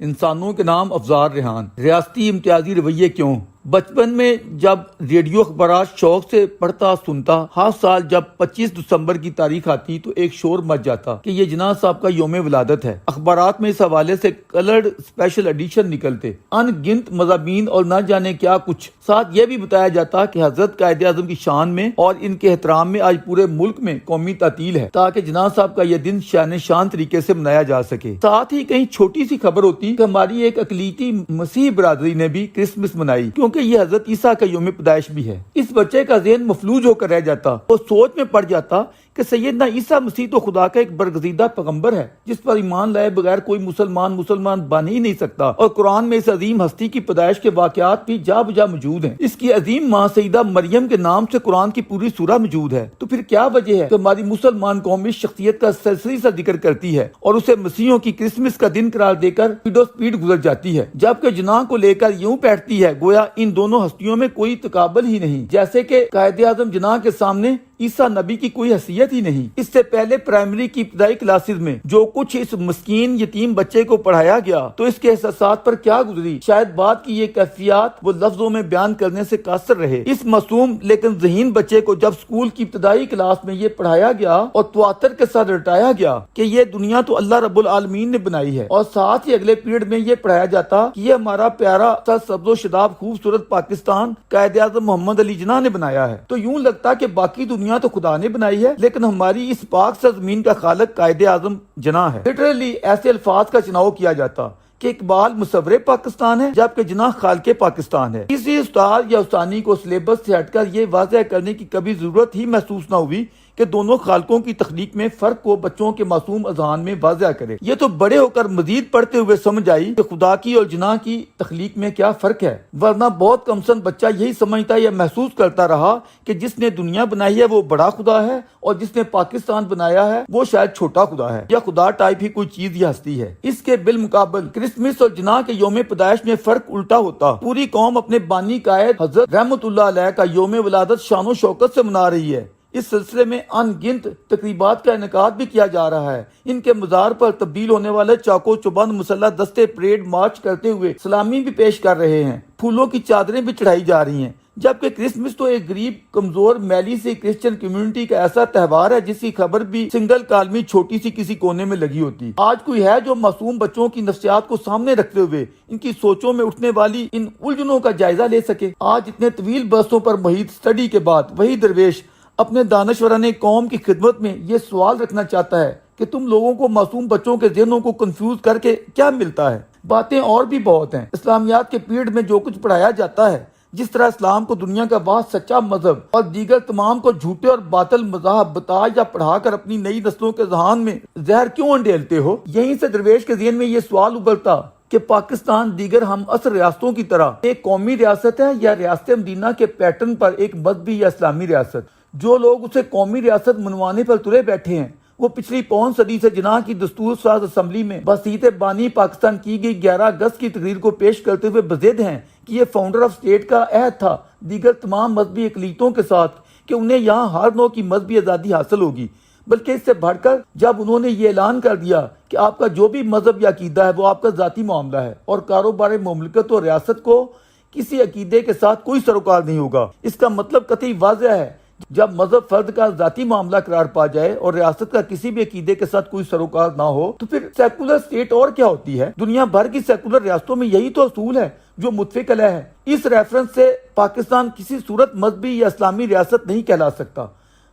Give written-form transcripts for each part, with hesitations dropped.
انسانوں کے نام افزار ریحان، ریاستی امتیازی رویے کیوں؟ بچپن میں جب ریڈیو اخبارات شوق سے پڑھتا سنتا، ہر سال جب 25 دسمبر کی تاریخ آتی تو ایک شور مچ جاتا کہ یہ جناح صاحب کا یوم ولادت ہے۔ اخبارات میں اس حوالے سے کلرڈ اسپیشل ایڈیشن نکلتے، ان گنت مضامین اور نہ جانے کیا کچھ۔ ساتھ یہ بھی بتایا جاتا کہ حضرت قائد اعظم کی شان میں اور ان کے احترام میں آج پورے ملک میں قومی تعطیل ہے، تاکہ جناح صاحب کا یہ دن شان طریقے سے منایا جا سکے۔ ساتھ ہی کہیں چھوٹی سی خبر ہوتی کہ ہماری ایک اقلیتی مسیحی برادری نے بھی کرسمس منائی، کیونکہ یہ حضرت عیسیٰ کا یوم پیدائش بھی ہے۔ اس بچے کا ذہن مفلوج ہو کر رہ جاتا اور سوچ میں پڑ جاتا کہ سیدنا عیسیٰ مسیح تو خدا کا ایک برگزیدہ پیغمبر ہے، جس پر ایمان لائے بغیر کوئی مسلمان بن ہی نہیں سکتا، اور قرآن میں اس عظیم ہستی کی پیدائش کے واقعات بھی جا بجا موجود ہیں۔ اس کی عظیم ماں سیدہ مریم کے نام سے قرآن کی پوری سورہ موجود ہے۔ تو پھر کیا وجہ ہے کہ ہماری مسلمان قوم اس شخصیت کا سرسری سا ذکر کرتی ہے اور اسے مسیحیوں کی کرسمس کا دن قرار دے کر سپیڈ گزر جاتی ہے، جبکہ جناح کو لے کر یوں بیٹھتی ہے گویا ان دونوں ہستیوں میں کوئی تقابل ہی نہیں، جیسے کہ قائد اعظم جناح کے سامنے عیسیٰ نبی کی کوئی حیثیت ہی نہیں۔ اس سے پہلے پرائمری کی ابتدائی کلاسز میں جو کچھ اس مسکین یتیم بچے کو پڑھایا گیا تو اس کے احساسات پر کیا گزری، شاید بات کی یہ کیفیات وہ لفظوں میں بیان کرنے سے قاصر رہے۔ اس معصوم لیکن ذہین بچے کو جب اسکول کی ابتدائی کلاس میں یہ پڑھایا گیا اور تواتر کے ساتھ رٹایا گیا کہ یہ دنیا تو اللہ رب العالمین نے بنائی ہے، اور ساتھ ہی اگلے پیریڈ میں یہ پڑھایا جاتا کہ یہ ہمارا پیارا سبز و شاداب خوبصورت پاکستان قائد اعظم محمد علی جناح نے بنایا ہے، تو یوں لگتا کہ باقی دنیا تو خدا نے بنائی ہے، لیکن ہماری اس پاک سرزمین کا خالق قائد اعظم جناح ہے۔ لٹرلی ایسے الفاظ کا چناؤ کیا جاتا کہ اقبال مصور پاکستان ہے جبکہ جناح خالق پاکستان ہے۔ کسی استاد یا استانی کو سلیبس سے ہٹ کر یہ واضح کرنے کی کبھی ضرورت ہی محسوس نہ ہوئی کہ دونوں خالقوں کی تخلیق میں فرق کو بچوں کے معصوم اذہان میں واضح کرے۔ یہ تو بڑے ہو کر مزید پڑھتے ہوئے سمجھ آئی کہ خدا کی اور جناح کی تخلیق میں کیا فرق ہے، ورنہ بہت کم سن بچہ یہی سمجھتا یا محسوس کرتا رہا کہ جس نے دنیا بنائی ہے وہ بڑا خدا ہے اور جس نے پاکستان بنایا ہے وہ شاید چھوٹا خدا ہے، یا خدا ٹائپ ہی کوئی چیز یا ہستی ہے۔ اس کے بالمقابل کرسمس اور جناح کے یوم پیدائش میں فرق الٹا ہوتا۔ پوری قوم اپنے بانی قائد حضرت رحمت اللہ علیہ کا یوم ولادت شان و شوکت سے منا رہی ہے۔ اس سلسلے میں ان گنت تقریبات کا انعقاد بھی کیا جا رہا ہے۔ ان کے مزار پر تبدیل ہونے والے چاقو چوبند مسلح دستے پریڈ مارچ کرتے ہوئے سلامی بھی پیش کر رہے ہیں، پھولوں کی چادریں بھی چڑھائی جا رہی ہیں، جبکہ کرسمس تو ایک غریب کمزور میلی سے کرسچن کمیونٹی کا ایسا تہوار ہے جس کی خبر بھی سنگل کالمی چھوٹی سی کسی کونے میں لگی ہوتی۔ آج کوئی ہے جو معصوم بچوں کی نفسیات کو سامنے رکھتے ہوئے ان کی سوچوں میں اٹھنے والی ان الجھنوں کا جائزہ لے سکے؟ آج اتنے طویل برسوں پر محیط اسٹڈی کے بعد وہی درویش اپنے دانشورانہ قوم کی خدمت میں یہ سوال رکھنا چاہتا ہے کہ تم لوگوں کو معصوم بچوں کے ذہنوں کو کنفیوز کر کے کیا ملتا ہے؟ باتیں اور بھی بہت ہیں۔ اسلامیات کے پیریڈ میں جو کچھ پڑھایا جاتا ہے، جس طرح اسلام کو دنیا کا واحد سچا مذہب اور دیگر تمام کو جھوٹے اور باطل مذاہب بتا یا پڑھا کر اپنی نئی نسلوں کے ذہان میں زہر کیوں انڈیلتے ہو؟ یہیں سے درویش کے ذہن میں یہ سوال ابھرتا کہ پاکستان دیگر ہم عصر ریاستوں کی طرح ایک قومی ریاست ہے یا ریاست مدینہ کے پیٹرن پر ایک مذہبی یا اسلامی ریاست؟ جو لوگ اسے قومی ریاست منوانے پر تلے بیٹھے ہیں وہ پچھلی پون صدی سے جناح کی دستور ساز اسمبلی میں بسیط بانی پاکستان کی گئی 11 اگست کی تقریر کو پیش کرتے ہوئے بضد ہیں کہ یہ فاؤنڈر آف اسٹیٹ کا عہد تھا دیگر تمام مذہبی اقلیتوں کے ساتھ کہ انہیں یہاں ہر نوع کی مذہبی آزادی حاصل ہوگی، بلکہ اس سے بڑھ کر جب انہوں نے یہ اعلان کر دیا کہ آپ کا جو بھی مذہب یا عقیدہ ہے وہ آپ کا ذاتی معاملہ ہے اور کاروبار مملکت اور ریاست کو کسی عقیدے کے ساتھ کوئی سروکار نہیں ہوگا۔ اس کا مطلب قطعی واضح ہے، جب مذہب فرد کا ذاتی معاملہ قرار پا جائے اور ریاست کا کسی بھی عقیدے کے ساتھ کوئی سروکار نہ ہو تو پھر سیکولر اسٹیٹ اور کیا ہوتی ہے؟ دنیا بھر کی سیکولر ریاستوں میں یہی تو اصول ہے جو متفق علیہ ہے۔ اس ریفرنس سے پاکستان کسی صورت مذہبی یا اسلامی ریاست نہیں کہلا سکتا،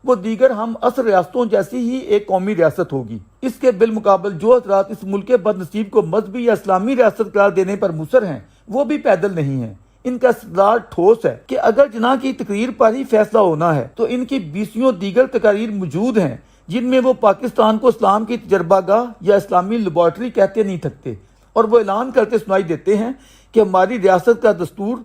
وہ دیگر ہم عصر ریاستوں جیسی ہی ایک قومی ریاست ہوگی۔ اس کے بالمقابل جو حضرات اس ملک کے بد نصیب کو مذہبی یا اسلامی ریاست قرار دینے پر مصر ہیں وہ بھی پیدل نہیں ہیں۔ ان کا استدلال ٹھوس ہے کہ اگر جناح کی تقریر پر ہی فیصلہ ہونا ہے تو ان کی 20 دیگر تقاریر موجود ہیں جن میں وہ پاکستان کو اسلام کی تجربہ گاہ یا اسلامی لیبارٹری کہتے نہیں تھکتے، اور وہ اعلان کرتے سنائی دیتے ہیں کہ ہماری ریاست کا دستور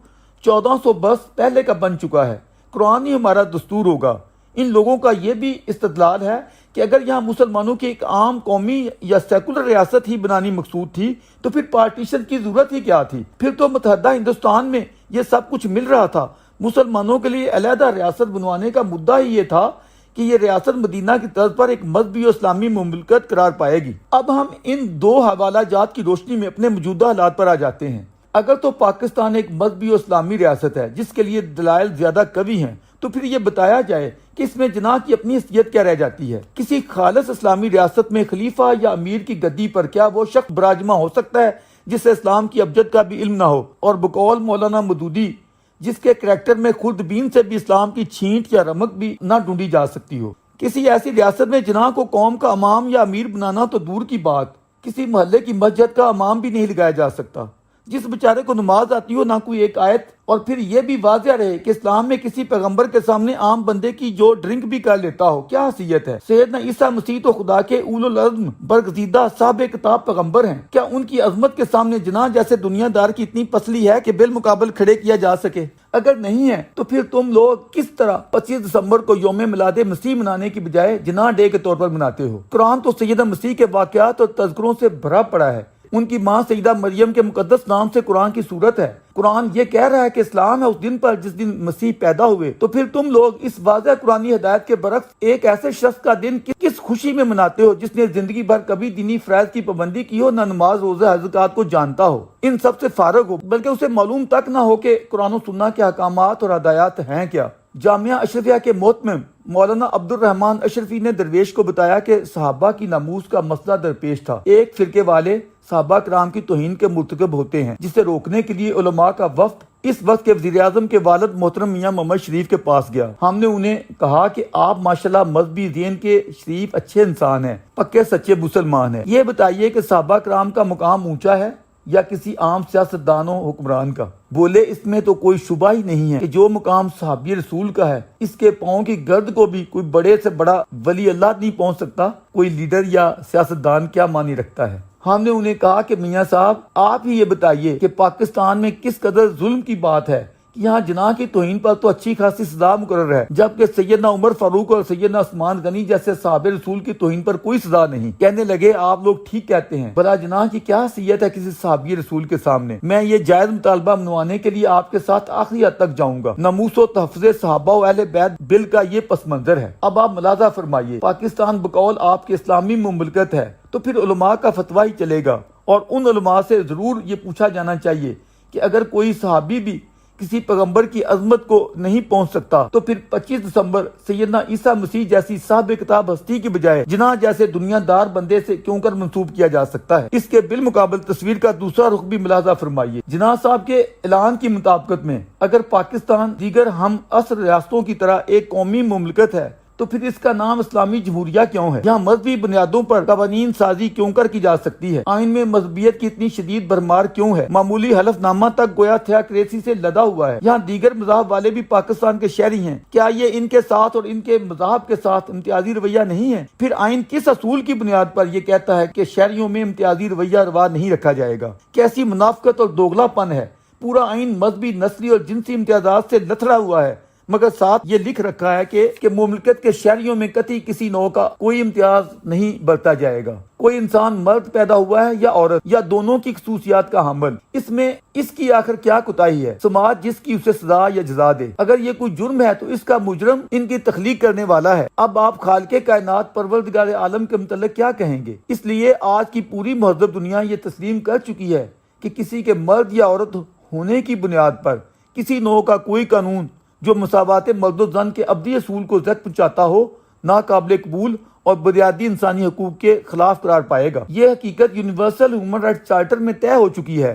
1400 برس پہلے کا بن چکا ہے، قرآن ہی ہمارا دستور ہوگا۔ ان لوگوں کا یہ بھی استدلال ہے کہ اگر یہاں مسلمانوں کی ایک عام قومی یا سیکولر ریاست ہی بنانی مقصود تھی تو پھر پارٹیشن کی ضرورت ہی کیا تھی؟ پھر تو متحدہ ہندوستان میں یہ سب کچھ مل رہا تھا۔ مسلمانوں کے لیے علیحدہ ریاست بنوانے کا مدعا ہی یہ تھا کہ یہ ریاست مدینہ کی طرز پر ایک مذہبی اور اسلامی مملکت قرار پائے گی۔ اب ہم ان دو حوالہ جات کی روشنی میں اپنے موجودہ حالات پر آ جاتے ہیں۔ اگر تو پاکستان ایک مذہبی اور اسلامی ریاست ہے جس کے لیے دلائل زیادہ قوی ہیں، تو پھر یہ بتایا جائے کہ اس میں جناح کی اپنی حیثیت کیا رہ جاتی ہے۔ کسی خالص اسلامی ریاست میں خلیفہ یا امیر کی گدی پر کیا وہ شخص براجمہ ہو سکتا ہے جسے اسلام کی ابجد کا بھی علم نہ ہو، اور بقول مولانا مودودی جس کے کریکٹر میں خوردبین سے بھی اسلام کی چھینٹ یا رمق بھی نہ ڈھونڈی جا سکتی ہو؟ کسی ایسی ریاست میں جناح کو قوم کا امام یا امیر بنانا تو دور کی بات، کسی محلے کی مسجد کا امام بھی نہیں لگایا جا سکتا۔ جس بیچارے کو نماز آتی ہو نہ کوئی ایک آیت، اور پھر یہ بھی واضح رہے کہ اسلام میں کسی پیغمبر کے سامنے عام بندے کی جو ڈرنک بھی کر لیتا ہو، کیا حیثیت ہے؟ سیدنا عیسیٰ مسیح تو خدا کے اولو العزم برگزیدہ صاحب کتاب پیغمبر ہیں، کیا ان کی عظمت کے سامنے جناح جیسے دنیا دار کی اتنی پسلی ہے کہ بالمقابل کھڑے کیا جا سکے؟ اگر نہیں ہے تو پھر تم لوگ کس طرح 25 دسمبر کو یوم میلاد مسیح منانے کی بجائے جناح ڈے کے طور پر مناتے ہو؟ قرآن تو سیدہ مسیح کے واقعات اور تذکروں سے بھرا پڑا ہے۔ ان کی ماں سیدہ مریم کے مقدس نام سے قرآن کی صورت ہے۔ قرآن یہ کہہ رہا ہے کہ اسلام ہے اس دن پر جس دن مسیح پیدا ہوئے، تو پھر تم لوگ اس واضح قرآنی ہدایت کے برعکس ایک ایسے شخص کا دن کس خوشی میں مناتے ہو جس نے زندگی بھر کبھی دینی فرائض کی پابندی کی ہو، نہ نماز روزہ حج زکات کو جانتا ہو، ان سب سے فارغ ہو، بلکہ اسے معلوم تک نہ ہو کہ قرآن و سنہ کے احکامات اور ہدایات ہیں کیا؟ جامعہ اشرفیہ کے محتمم مولانا عبد الرحمن اشرفی نے درویش کو بتایا کہ صحابہ کی ناموس کا مسئلہ درپیش تھا۔ ایک فرقے والے صحابہ کرام کی توہین کے مرتکب ہوتے ہیں، جسے روکنے کے لیے علماء کا وفد اس وقت کے وزیر اعظم کے والد محترم میاں محمد شریف کے پاس گیا۔ ہم نے انہیں کہا کہ آپ ماشاءاللہ مذہبی ذہن کے شریف اچھے انسان ہیں، پکے سچے مسلمان ہیں، یہ بتائیے کہ صحابہ کرام کا مقام اونچا ہے یا کسی عام سیاستدان و حکمران کا؟ بولے اس میں تو کوئی شبہ ہی نہیں ہے کہ جو مقام صحابی رسول کا ہے، اس کے پاؤں کی گرد کو بھی کوئی بڑے سے بڑا ولی اللہ نہیں پہنچ سکتا۔ کوئی لیڈر یا سیاستدان کیا معنی رکھتا ہے؟ ہم نے انہیں کہا کہ میاں صاحب آپ ہی یہ بتائیے کہ پاکستان میں کس قدر ظلم کی بات ہے کہ یہاں جناح کی توہین پر تو اچھی خاصی سزا مقرر ہے، جبکہ سیدنا عمر فاروق اور سیدنا عثمان غنی جیسے صحابہ رسول کی توہین پر کوئی سزا نہیں۔ کہنے لگے آپ لوگ ٹھیک کہتے ہیں، بھلا جناح کی کیا حیثیت ہے کسی صحابی رسول کے سامنے؟ میں یہ جائز مطالبہ منوانے کے لیے آپ کے ساتھ آخری حد تک جاؤں گا۔ ناموس و تحفظ صحابہ و اہل بیت بل کا یہ پس منظر ہے۔ اب آپ ملاحظہ فرمائیے، پاکستان بقول آپ کی اسلامی مملکت ہے تو پھر علماء کا فتویٰ ہی چلے گا، اور ان علماء سے ضرور یہ پوچھا جانا چاہیے کہ اگر کوئی صحابی بھی کسی پیغمبر کی عظمت کو نہیں پہنچ سکتا تو پھر 25 دسمبر سیدنا عیسیٰ مسیح جیسی صاحب کتاب ہستی کی بجائے جناح جیسے دنیا دار بندے سے کیوں کر منسوب کیا جا سکتا ہے؟ اس کے بالمقابل تصویر کا دوسرا رخ بھی ملاحظہ فرمائیے۔ جناح صاحب کے اعلان کی مطابقت میں اگر پاکستان دیگر ہم عصر ریاستوں کی طرح ایک قومی مملکت ہے تو پھر اس کا نام اسلامی جمہوریہ کیوں ہے؟ یہاں مذہبی بنیادوں پر قوانین سازی کیوں کر کی جا سکتی ہے؟ آئین میں مذہبیت کی اتنی شدید بھرمار کیوں ہے؟ معمولی حلف نامہ تک گویا تھیوکریسی سے لدا ہوا ہے۔ یہاں دیگر مذاہب والے بھی پاکستان کے شہری ہیں، کیا یہ ان کے ساتھ اور ان کے مذاہب کے ساتھ امتیازی رویہ نہیں ہے؟ پھر آئین کس اصول کی بنیاد پر یہ کہتا ہے کہ شہریوں میں امتیازی رویہ روا نہیں رکھا جائے گا؟ کیسی منافقت اور دوگلا پن ہے! پورا آئین مذہبی، نسلی اور جنسی امتیازات سے لتھڑا ہوا ہے، مگر ساتھ یہ لکھ رکھا ہے کہ مملکت کے شہریوں میں قطعی کسی نوع کا کوئی امتیاز نہیں برتا جائے گا۔ کوئی انسان مرد پیدا ہوا ہے یا عورت، یا دونوں کی خصوصیات کا حامل، اس میں اس کی آخر کیا کوتاہی ہے؟ سماج جس کی اسے سزا یا جزا دے۔ اگر یہ کوئی جرم ہے تو اس کا مجرم ان کی تخلیق کرنے والا ہے۔ اب آپ خالق کائنات پروردگار عالم کے متعلق کیا کہیں گے؟ اس لیے آج کی پوری مہذب دنیا یہ تسلیم کر چکی ہے کہ کسی کے مرد یا عورت ہونے کی بنیاد پر کسی نوع کا کوئی قانون جو مساوات مرد و زن کے ابدی اصول کو زد پہنچاتا ہو، ناقابل قبول اور بنیادی انسانی حقوق کے خلاف قرار پائے گا۔ یہ حقیقت یونیورسل ہیومن رائٹس چارٹر میں طے ہو چکی ہے۔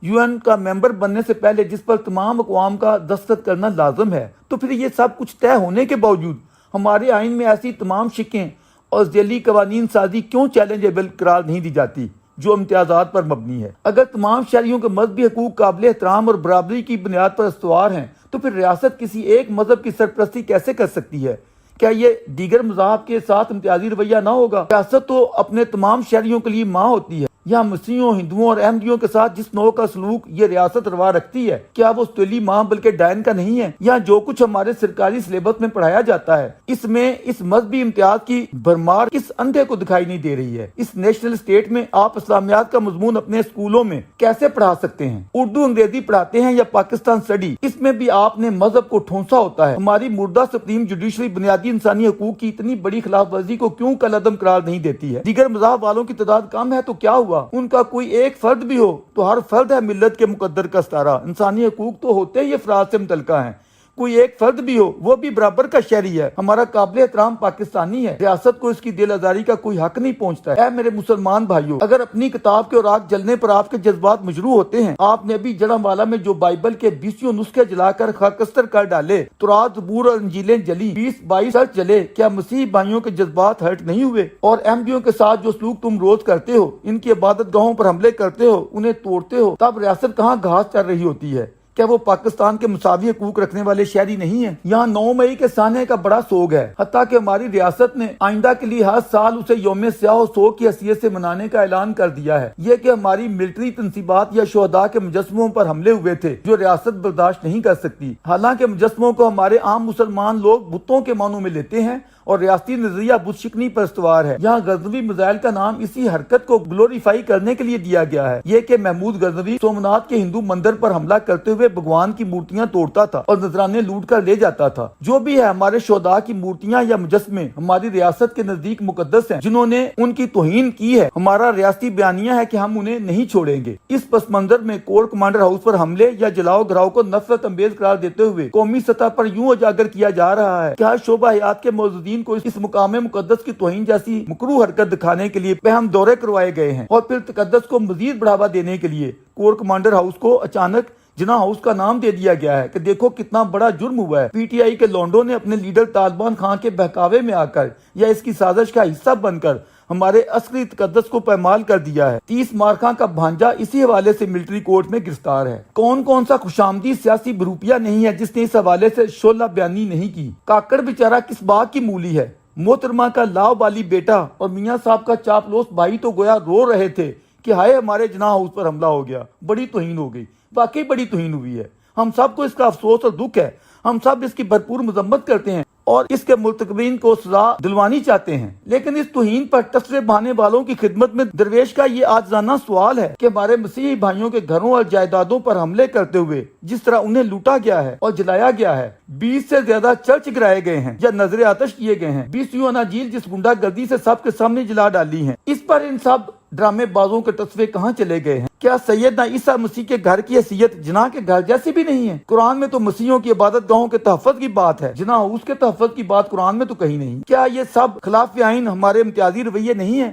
UN کا ممبر بننے سے پہلے جس پر تمام اقوام کا دستخط کرنا لازم ہے، تو پھر یہ سب کچھ طے ہونے کے باوجود ہمارے آئین میں ایسی تمام شقیں اور ذیلی قوانین سازی کیوں چیلنجیبل قرار نہیں دی جاتی جو امتیازات پر مبنی ہے؟ اگر تمام شہریوں کے مذہبی حقوق قابل احترام اور برابری کی بنیاد پر استوار ہیں تو پھر ریاست کسی ایک مذہب کی سرپرستی کیسے کر سکتی ہے؟ کیا یہ دیگر مذاہب کے ساتھ امتیازی رویہ نہ ہوگا؟ ریاست تو اپنے تمام شہریوں کے لیے ماں ہوتی ہے۔ یہاں مسیحیوں، ہندوؤں اور احمدیوں کے ساتھ جس نوع کا سلوک یہ ریاست روا رکھتی ہے، کیا وہ سوتیلی ماں بلکہ ڈائن کا نہیں ہے؟ یہاں جو کچھ ہمارے سرکاری سلیبس میں پڑھایا جاتا ہے، اس میں اس مذہبی امتیاز کی بھرمار کس اندھے کو دکھائی نہیں دے رہی ہے؟ اس نیشنل اسٹیٹ میں آپ اسلامیات کا مضمون اپنے اسکولوں میں کیسے پڑھا سکتے ہیں؟ اردو انگریزی پڑھاتے ہیں یا پاکستان اسٹڈی؟ اس میں بھی آپ نے مذہب کو ٹھونسا ہوتا ہے۔ ہماری مردہ سپریم جوڈیشری بنیادی انسانی حقوق کی اتنی بڑی خلاف ورزی کو کیوں کالعدم قرار نہیں دیتی ہے؟ دیگر مذاہب والوں کی تعداد کم ہے تو کیا ہوا؟ ان کا کوئی ایک فرد بھی ہو تو ہر فرد ہے ملت کے مقدر کا ستارہ۔ انسانی حقوق تو ہوتے ہی افراد سے متعلقہ ہیں، کوئی ایک فرد بھی ہو وہ بھی برابر کا شہری ہے، ہمارا قابل احترام پاکستانی ہے، ریاست کو اس کی دل آزاری کا کوئی حق نہیں پہنچتا ہے۔ اے میرے مسلمان بھائیوں، اگر اپنی کتاب کے اوراق جلنے پر آپ کے جذبات مجروح ہوتے ہیں، آپ نے ابھی جڑاموالا میں جو بائبل کے 20 نسخے جلا کر خاکستر کر ڈالے، تورات، زبور اور انجیلیں جلی، 20-22 چرچ جلے، کیا مسیحی بھائیوں کے جذبات ہرٹ نہیں ہوئے؟ اور احمدیوں کے ساتھ جو سلوک تم روز کرتے ہو، ان کی عبادت گاہوں پر حملے کرتے ہو، انہیں توڑتے ہو، تب ریاست کہاں گھاس چر رہی ہوتی ہے؟ کیا وہ پاکستان کے مساوی حقوق رکھنے والے شہری نہیں ہیں؟ یہاں 9 مئی کے سانے کا بڑا سوگ ہے، حتیٰ کہ ہماری ریاست نے آئندہ کے لیے ہر سال اسے یوم سیاہ و سوگ کی حیثیت سے منانے کا اعلان کر دیا ہے۔ یہ کہ ہماری ملٹری تنصیبات یا شہداء کے مجسموں پر حملے ہوئے تھے جو ریاست برداشت نہیں کر سکتی، حالانکہ مجسموں کو ہمارے عام مسلمان لوگ بتوں کے معنوں میں لیتے ہیں اور ریاستی نظریہ بت شکنی پر استوار ہے۔ یہاں غزنوی میزائل کا نام اسی حرکت کو گلوریفائی کرنے کے لیے دیا گیا ہے۔ یہ کہ محمود غزنوی سومناتھ کے ہندو مندر پر حملہ کرتے ہوئے بھگوان کی مورتیاں توڑتا تھا اور نذرانے لوٹ کر لے جاتا تھا۔ جو بھی ہے، ہمارے شہداء کی مورتیاں یا مجسمے ہماری ریاست کے نزدیک مقدس ہیں۔ جنہوں نے ان کی توہین کی ہے، ہمارا ریاستی بیانیہ ہے کہ ہم انہیں نہیں چھوڑیں گے۔ اس پس منظر میں کور کمانڈر ہاؤس پر حملے یا جلاؤ گھراؤ کو نفرت انگیز قرار دیتے ہوئے قومی سطح پر یوں اجاگر کیا جا رہا ہے کہ ہر شعبہ حیات کے موجودین کو اس مقام مقدس کی توہین جیسی مکروہ حرکت دکھانے کے لیے پہم دورے کروائے گئے ہیں، اور پھر تقدس کو مزید بڑھاوا دینے کے لیے کور کمانڈر ہاؤس کو اچانک جناح ہاؤس کا نام دے دیا گیا ہے کہ دیکھو کتنا بڑا جرم ہوا ہے۔ پی ٹی آئی کے لونڈوں نے اپنے لیڈر طالبان خان کے بہکاوے میں آ کر یا اس کی سازش کا حصہ بن کر ہمارے عسکری تقدس کو پامال کر دیا ہے۔ 30 مارخاں کا بھانجا اسی حوالے سے ملٹری کورٹ میں گرفتار ہے۔ کون سا خوشامدید سیاسی بروپیا نہیں ہے جس نے اس حوالے سے شعلہ بیانی نہیں کی؟ کاکڑ بیچارہ کس بات کی مولی ہے؟ محترمہ کا لاؤبالی بیٹا اور میاں صاحب کا چاپلوس بھائی تو گویا رو رہے تھے کہ ہائے ہمارے جناح ہاؤس پر حملہ ہو گیا، بڑی توہین ہو گئی۔ واقعی بڑی توہین ہوئی ہے، ہم سب کو اس کا افسوس اور دکھ ہے، ہم سب اس کی بھرپور مذمت کرتے ہیں اور اس کے مرتکبین کو سزا دلوانی چاہتے ہیں، لیکن اس توہین پر ٹسرے بہانے والوں کی خدمت میں درویش کا یہ عاجزانہ سوال ہے کہ ہمارے مسیحی بھائیوں کے گھروں اور جائیدادوں پر حملے کرتے ہوئے جس طرح انہیں لوٹا گیا ہے اور جلایا گیا ہے، 20 سے زیادہ چرچ گرائے گئے ہیں یا نظر آتش کیے گئے ہیں، 20 اناجیل جس گنڈا گردی سے سب کے سامنے جلا ڈالی ہیں، اس پر ان سب ڈرامے بازوں کے تصویر کہاں چلے گئے ہیں؟ کیا سیدنا عیسیٰ مسیح کے گھر کی حیثیت جناح کے گھر جیسی بھی نہیں ہے؟ قرآن میں تو مسیحیوں کی عبادت گاہوں کے تحفظ کی بات ہے، جناح ہاؤس کے تحفظ کی بات قرآن میں تو کہیں نہیں۔ کیا یہ سب خلاف آئین ہمارے امتیازی رویے نہیں ہے؟